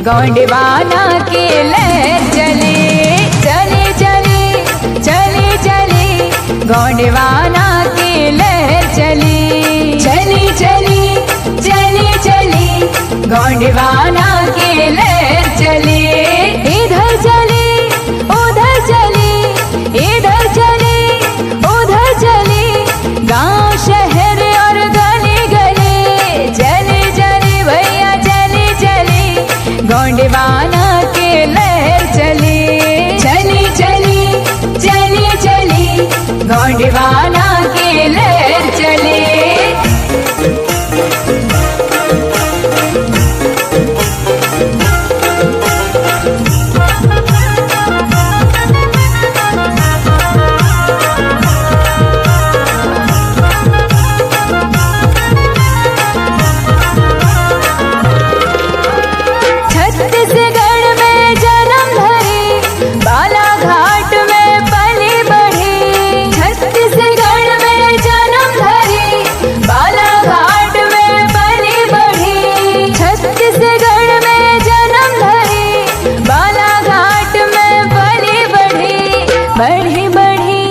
गोंडवाना की लहर चली चली चली चली चली, गोंडवाना की लहर चली चली चली चली चली, गोंडवाना की लहर चली। इधर चली उधर चली, इधर चली उधर चली, गांव शहर और गली गली चली चली भैया चली चली, गोंडवाना की लहर चली चली चली चली चली, गोंडवाना की लहर चली। बढ़ी बढ़ी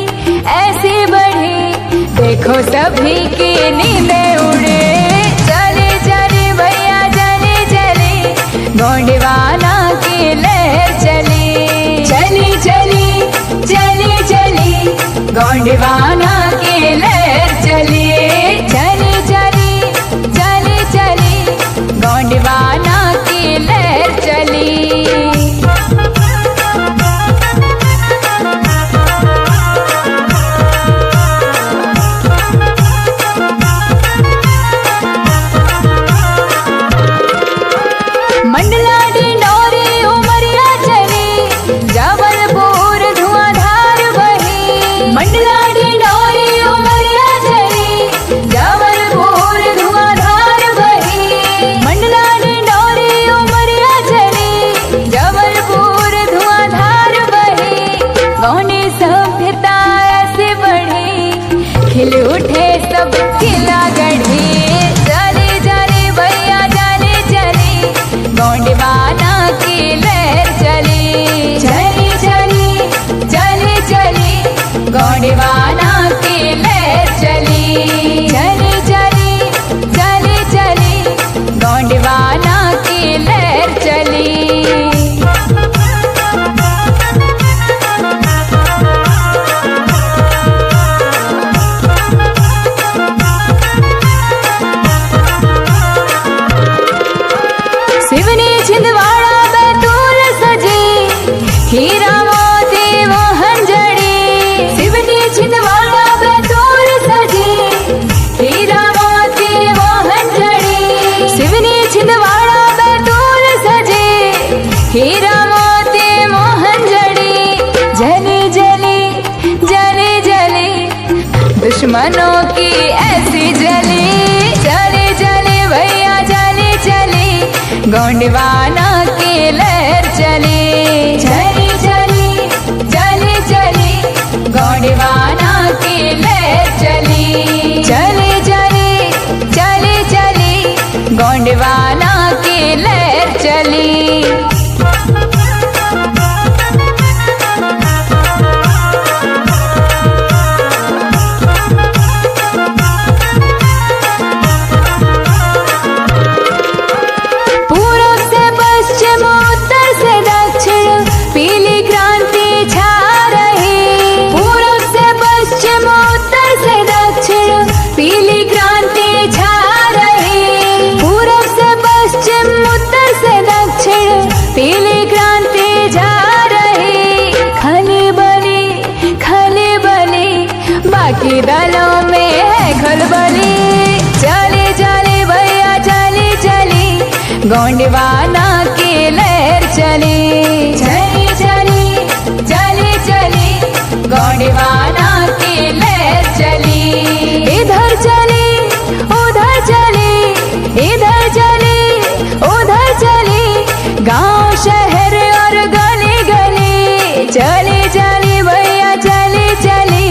ऐसी बढ़ी, देखो सभी की नींदें उड़े, चली चली भैया चली चली, गोंडवाना की लहर चली चली चली चली चली, गोंडवाना की लहर चली चली चली चली चली, गोंडवाना की लहर चली। मंडला डिंडोरी उमरिया चली, जबलपुर धुआंधार बही, मंडला डिंडोरी उमरिया चली, जबलपुर धुआंधार बही, मंडला डिंडोरी उमरिया चली, जबलपुर धुआंधार बही। गौनी सभ्यता ऐसे बढ़ी, खिल उठे सब किला गढ़ी, चली चली भैया चली चली, गोंडवाना की लहर चली चली चली चली चली, गोंडवाना की लहर चली चली चली चली चली, गोंडवाना की लहर चली। सिवनी छिंदवाड़ा बैतूल सजी, हीरा मोती मोहन जड़ी, सिवनी छिंदवाड़ा बैतूल सजी, हीरा मोती मोहन जड़ी, सिवनी छिंदवाड़ा बैतूल सजी, हीरा मोती मोहन जड़ी। जली जली जली जली, दुश्मनों की ऐसी जली, चली चली भैया चली चली, गोंडवाना की लहर चली चली चली चली चली, गोंडवाना की लहर चली चली चली चली चली, गोंडवाना की लहर चली। बाकी दलों में है खलबली, चली चली भैया चली चली, गोंडवाना की लहर चली चली चली चली चली, गोंडवाना की लहर चली। इधर चली उधर चली, इधर चली उधर चली, गांव शहर और गली गली चली चली भैया चली चली,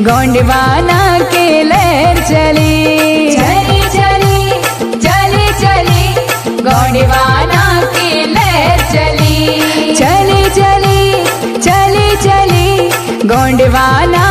गोंडवाना की लहर चली चली चली चली चली, गोंडवाना की लहर गोंडवाना